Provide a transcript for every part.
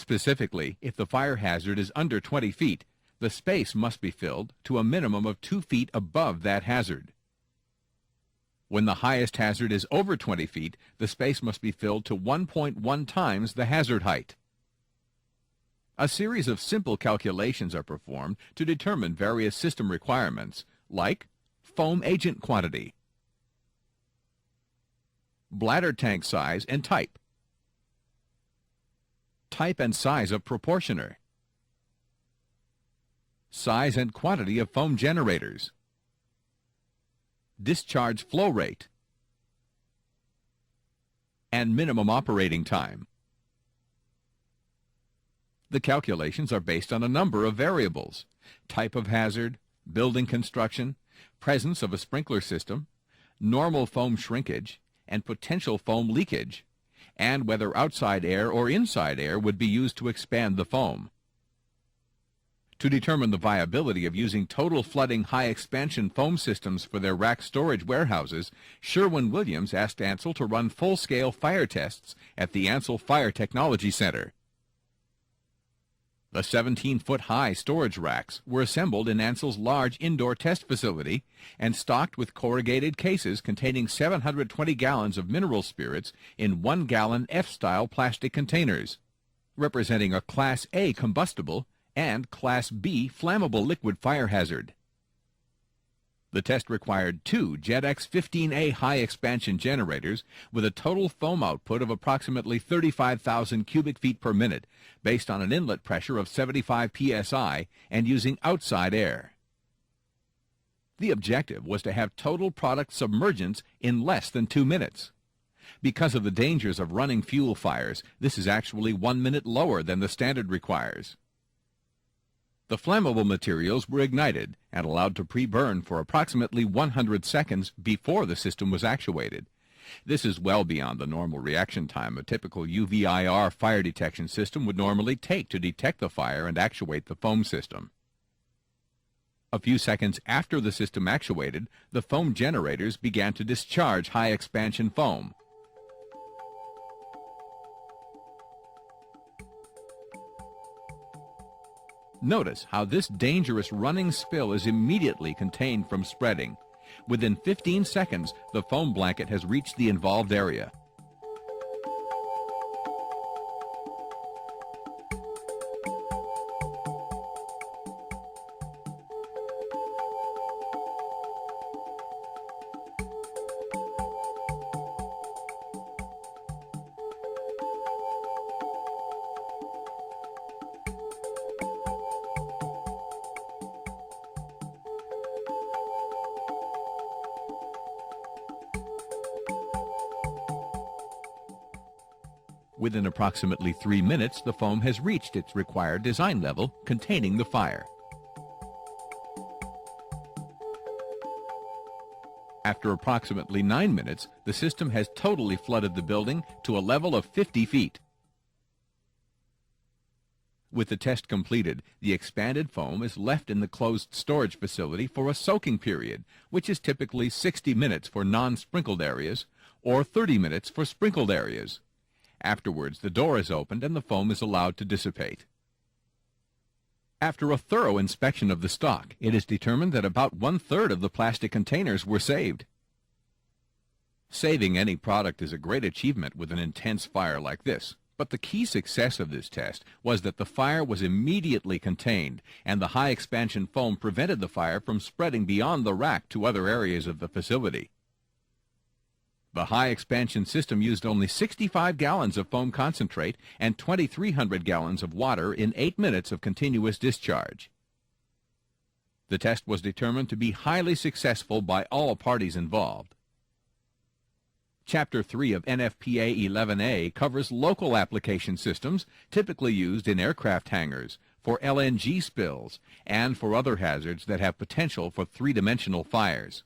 Specifically, if the fire hazard is under 20 feet, the space must be filled to a minimum of 2 feet above that hazard. When the highest hazard is over 20 feet, the space must be filled to 1.1 times the hazard height. A series of simple calculations are performed to determine various system requirements, like foam agent quantity, bladder tank size and type, type and size of proportioner, size and quantity of foam generators, discharge flow rate, and minimum operating time. The calculations are based on a number of variables: type of hazard, building construction, presence of a sprinkler system, normal foam shrinkage, and potential foam leakage, and whether outside air or inside air would be used to expand the foam. To determine the viability of using total flooding high-expansion foam systems for their rack storage warehouses, Sherwin-Williams asked Ansell to run full-scale fire tests at the Ansell Fire Technology Center. The 17-foot-high storage racks were assembled in Ansell's large indoor test facility and stocked with corrugated cases containing 720 gallons of mineral spirits in 1-gallon F-style plastic containers, representing a Class A combustible and Class B flammable liquid fire hazard. The test required 2 JetX 15A high-expansion generators with a total foam output of approximately 35,000 cubic feet per minute, based on an inlet pressure of 75 psi and using outside air. The objective was to have total product submergence in less than 2 minutes. Because of the dangers of running fuel fires, this is actually 1 minute lower than the standard requires. The flammable materials were ignited and allowed to pre-burn for approximately 100 seconds before the system was actuated. This is well beyond the normal reaction time a typical UVIR fire detection system would normally take to detect the fire and actuate the foam system. A few seconds after the system actuated, the foam generators began to discharge high-expansion foam. Notice how this dangerous running spill is immediately contained from spreading. Within 15 seconds, the foam blanket has reached the involved area. Within approximately 3 minutes, the foam has reached its required design level containing the fire. After approximately 9 minutes, the system has totally flooded the building to a level of 50 feet. With the test completed, the expanded foam is left in the closed storage facility for a soaking period, which is typically 60 minutes for non-sprinkled areas or 30 minutes for sprinkled areas. Afterwards, the door is opened and the foam is allowed to dissipate. After a thorough inspection of the stock, it is determined that about 1/3 of the plastic containers were saved. Saving any product is a great achievement with an intense fire like this, but the key success of this test was that the fire was immediately contained and the high-expansion foam prevented the fire from spreading beyond the rack to other areas of the facility. The high-expansion system used only 65 gallons of foam concentrate and 2,300 gallons of water in 8 minutes of continuous discharge. The test was determined to be highly successful by all parties involved. Chapter 3 of NFPA 11A covers local application systems typically used in aircraft hangars, for LNG spills, and for other hazards that have potential for three-dimensional fires.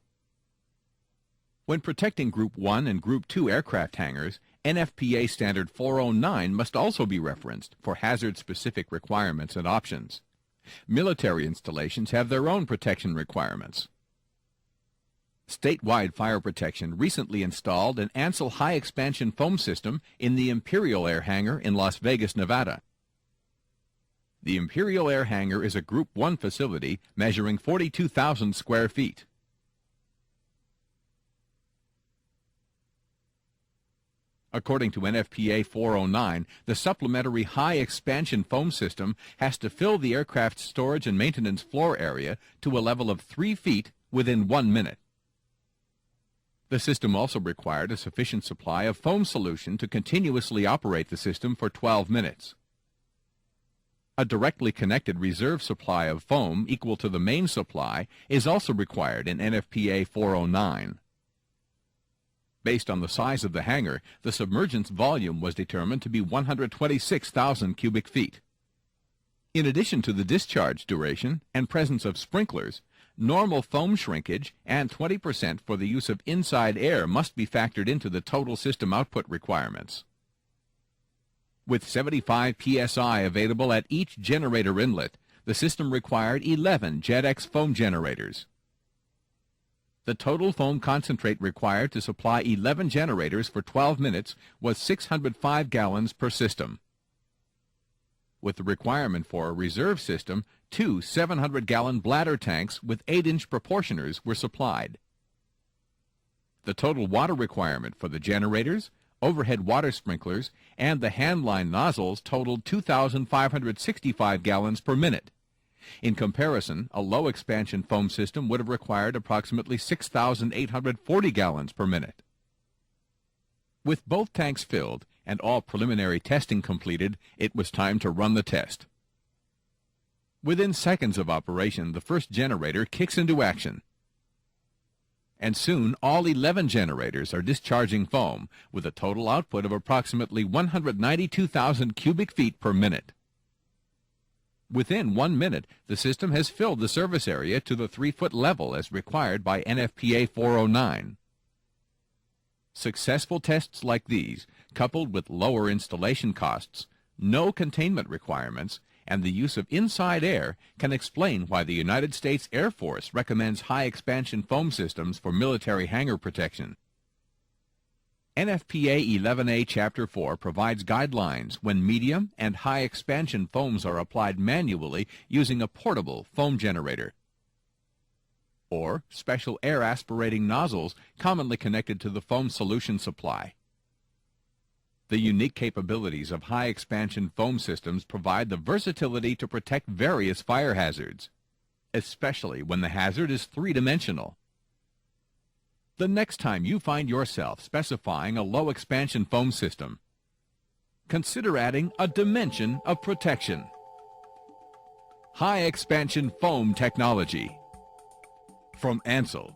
When protecting Group 1 and Group 2 aircraft hangars, NFPA Standard 409 must also be referenced for hazard-specific requirements and options. Military installations have their own protection requirements. Statewide Fire Protection recently installed an Ansell high-expansion foam system in the Imperial Air Hangar in Las Vegas, Nevada. The Imperial Air Hangar is a Group 1 facility measuring 42,000 square feet. According to NFPA 409, the supplementary high-expansion foam system has to fill the aircraft's storage and maintenance floor area to a level of 3 feet within 1 minute. The system also required a sufficient supply of foam solution to continuously operate the system for 12 minutes. A directly connected reserve supply of foam equal to the main supply is also required in NFPA 409. Based on the size of the hangar, the submergence volume was determined to be 126,000 cubic feet. In addition to the discharge duration and presence of sprinklers, normal foam shrinkage and 20% for the use of inside air must be factored into the total system output requirements. With 75 psi available at each generator inlet, the system required 11 JetX foam generators. The total foam concentrate required to supply 11 generators for 12 minutes was 605 gallons per system. With the requirement for a reserve system, 2 700-gallon bladder tanks with 8-inch proportioners were supplied. The total water requirement for the generators, overhead water sprinklers, and the handline nozzles totaled 2,565 gallons per minute. In comparison, a low-expansion foam system would have required approximately 6,840 gallons per minute. With both tanks filled and all preliminary testing completed, it was time to run the test. Within seconds of operation, the first generator kicks into action. And soon, all 11 generators are discharging foam, with a total output of approximately 192,000 cubic feet per minute. Within 1 minute, the system has filled the service area to the 3-foot level as required by NFPA 409. Successful tests like these, coupled with lower installation costs, no containment requirements, and the use of inside air, can explain why the United States Air Force recommends high-expansion foam systems for military hangar protection. NFPA 11A Chapter 4 provides guidelines when medium and high-expansion foams are applied manually using a portable foam generator, or special air aspirating nozzles commonly connected to the foam solution supply. The unique capabilities of high-expansion foam systems provide the versatility to protect various fire hazards, especially when the hazard is three-dimensional. The next time you find yourself specifying a low-expansion foam system, consider adding a dimension of protection. High-expansion foam technology. From Ansel,